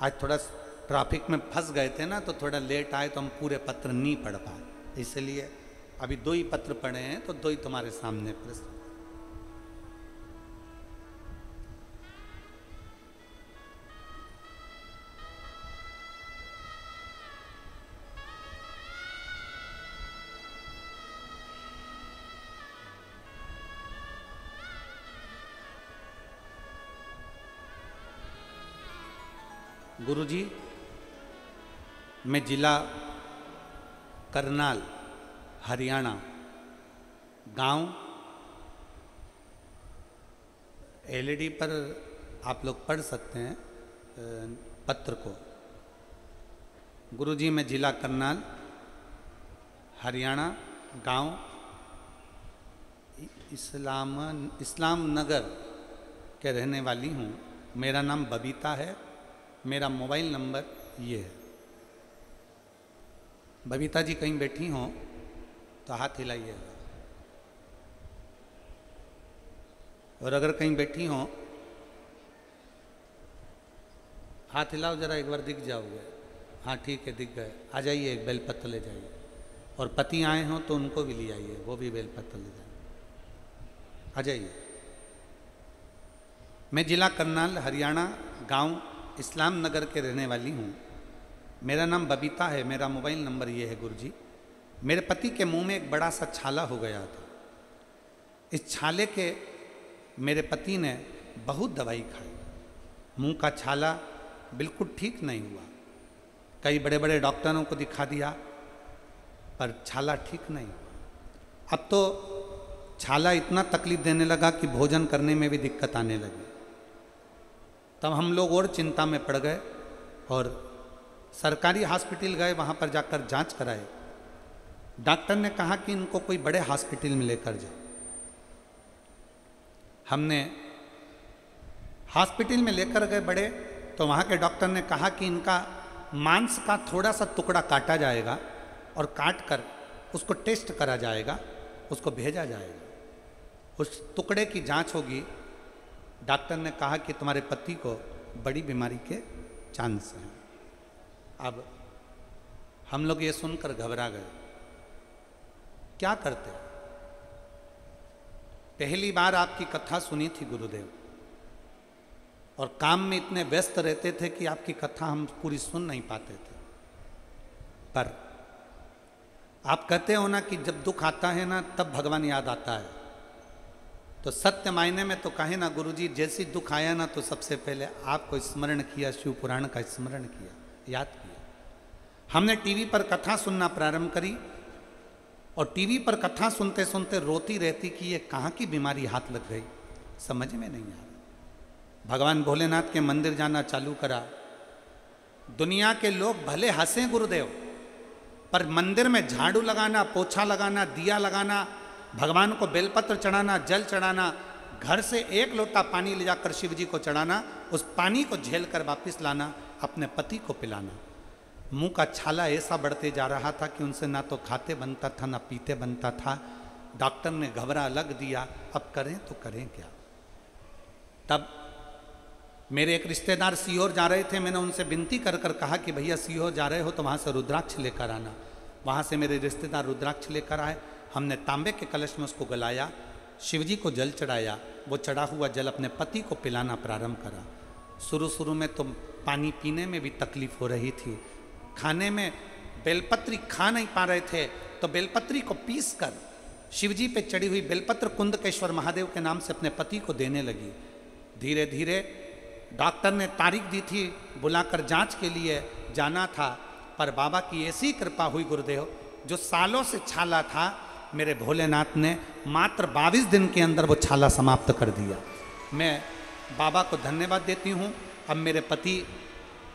आज थोड़ा ट्रैफिक में फंस गए थे ना, तो थोड़ा लेट आए तो हम पूरे पत्र नहीं पढ़ पाए, इसलिए अभी 2 ही पत्र पढ़े हैं, तो 2 ही तुम्हारे सामने प्रस्तुत। गुरुजी, मैं जिला करनाल, हरियाणा, गांव एलईडी पर आप लोग पढ़ सकते हैं पत्र को। गुरुजी, मैं जिला करनाल, हरियाणा, गांव इस्लाम नगर के रहने वाली हूँ। मेरा नाम बबीता है। मेरा मोबाइल नंबर ये है। बबीता जी कहीं बैठी हों तो हाथ हिलाइएगा, और अगर कहीं बैठी हों हाथ हिलाओ जरा, एक बार दिख जाओगे। हाँ ठीक है, दिख गए। आ जाइए, एक बेलपत्र ले जाइए, और पति आए हों तो उनको भी ले आइए, वो भी बेलपत्र ले जाइए। आ जाइए। मैं जिला करनाल, हरियाणा, गांव इस्लाम नगर के रहने वाली हूँ। मेरा नाम बबीता है। मेरा मोबाइल नंबर ये है गुरुजी। मेरे पति के मुंह में एक बड़ा सा छाला हो गया था। इस छाले के मेरे पति ने बहुत दवाई खाई, मुंह का छाला बिल्कुल ठीक नहीं हुआ। कई बड़े बड़े डॉक्टरों को दिखा दिया, पर छाला ठीक नहीं हुआ। अब तो छाला इतना तकलीफ देने लगा कि भोजन करने में भी दिक्कत आने लगी। तब हम लोग और चिंता में पड़ गए और सरकारी हॉस्पिटल गए। वहाँ पर जाकर जांच कराए। डॉक्टर ने कहा कि इनको कोई बड़े हॉस्पिटल में लेकर जाओ। हमने हॉस्पिटल में लेकर गए बड़े, तो वहाँ के डॉक्टर ने कहा कि इनका मांस का थोड़ा सा टुकड़ा काटा जाएगा और काट कर उसको टेस्ट करा जाएगा, उसको भेजा जाएगा। उस टुकड़े की जांच होगी। डॉक्टर ने कहा कि तुम्हारे पति को बड़ी बीमारी के चांस हैं। अब हम लोग ये सुनकर घबरा गए। क्या करते? पहली बार आपकी कथा सुनी थी गुरुदेव, और काम में इतने व्यस्त रहते थे कि आपकी कथा हम पूरी सुन नहीं पाते थे। पर आप कहते हो ना कि जब दुख आता है ना तब भगवान याद आता है, तो सत्य मायने में तो कहे ना गुरुजी, जैसी दुख आया ना तो सबसे पहले आपको स्मरण किया, शिव पुराण का स्मरण किया, याद किया। हमने टीवी पर कथा सुनना प्रारंभ करी, और टीवी पर कथा सुनते सुनते रोती रहती कि ये कहाँ की बीमारी हाथ लग गई, समझ में नहीं आ रहा। भगवान भोलेनाथ के मंदिर जाना चालू करा। दुनिया के लोग भले हंसे गुरुदेव, पर मंदिर में झाड़ू लगाना, पोछा लगाना, दिया लगाना, भगवान को बेलपत्र चढ़ाना, जल चढ़ाना, घर से 1 लोटा पानी ले जाकर शिव जी को चढ़ाना, उस पानी को झेल कर वापिस लाना, अपने पति को पिलाना। मुंह का छाला ऐसा बढ़ते जा रहा था कि उनसे ना तो खाते बनता था, ना पीते बनता था। डॉक्टर ने घबरा लग दिया, अब करें तो करें क्या। तब मेरे एक रिश्तेदार सीहोर जा रहे थे। मैंने उनसे विनती कर कर कहा कि भैया सीहोर जा रहे हो तो वहाँ से रुद्राक्ष लेकर आना। वहाँ से मेरे रिश्तेदार रुद्राक्ष लेकर आए। हमने तांबे के कलश में उसको गलाया, शिवजी को जल चढ़ाया। वो चढ़ा हुआ जल अपने पति को पिलाना प्रारंभ करा। शुरू में तो पानी पीने में भी तकलीफ हो रही थी, खाने में बेलपत्री खा नहीं पा रहे थे, तो बेलपत्री को पीस कर शिवजी पे चढ़ी हुई बेलपत्र कुंदकेश्वर महादेव के नाम से अपने पति को देने लगी। धीरे धीरे डॉक्टर ने तारीख दी थी, बुलाकर जांच के लिए जाना था, पर बाबा की ऐसी कृपा हुई गुरुदेव, जो सालों से छाला था, मेरे भोलेनाथ ने मात्र 22 दिन के अंदर वो छाला समाप्त कर दिया। मैं बाबा को धन्यवाद देती हूँ। अब मेरे पति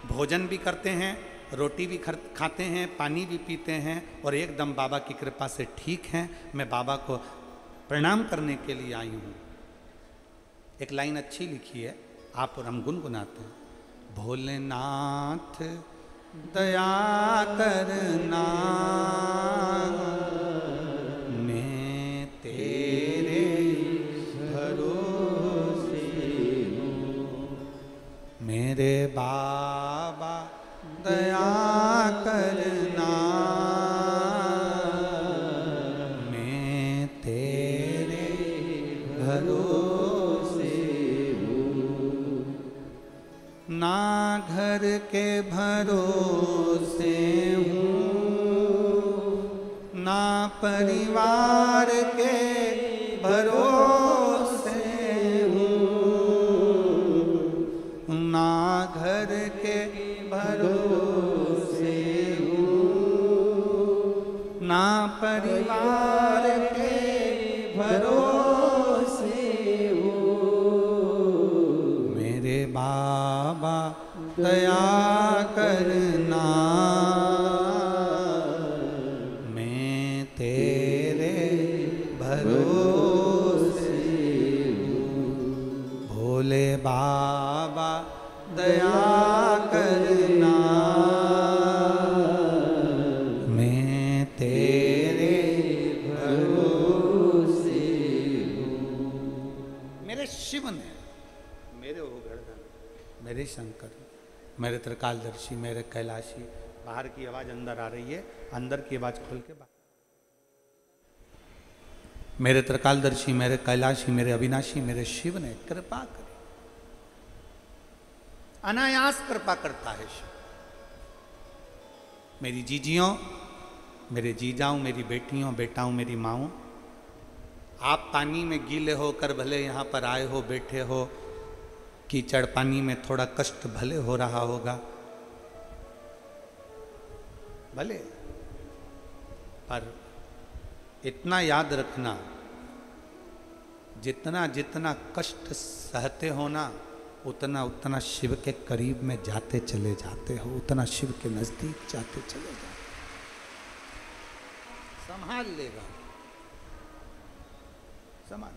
भोजन भी करते हैं, रोटी भी खाते हैं, पानी भी पीते हैं, और एकदम बाबा की कृपा से ठीक हैं। मैं बाबा को प्रणाम करने के लिए आई हूँ। एक लाइन अच्छी लिखी है, आप और हम गुनगुनाते हैं। भोलेनाथ दया करना, मैं तेरे भरोसे हूँ, मेरे बाबा के भरोसे हूँ, ना परिवार के भरोसे हूँ, ना घर के भरोसे हूँ, ना परिवार के भरोसे हूँ। मेरे बाबा दया करना, मैं तेरे भरोसे हूँ। भोले बाबा दया करना, मैं तेरे भरोसे हूँ। मेरे शिव ने, मेरे हो गर्दन, मेरे शंकर, मेरे त्रिकालदर्शी, मेरे कैलाशी। बाहर की आवाज अंदर आ रही है, अंदर की आवाज खोल के बाहर। मेरे त्रिकालदर्शी, मेरे कैलाशी, मेरे अविनाशी, मेरे शिव ने कृपा करी। अनायास कृपा करता है शिव। मेरी जीजियों, मेरे जीजाओं, मेरी बेटियों, बेटाओं, मेरी माओं, आप पानी में गीले होकर भले यहाँ पर आए हो, बैठे हो, कीचड़ पानी में थोड़ा कष्ट भले हो रहा होगा, भले, पर इतना याद रखना, जितना जितना कष्ट सहते हो ना, उतना उतना शिव के करीब में जाते चले जाते हो, उतना शिव के नजदीक जाते चले जाते। संभाल लेगा, संभाल।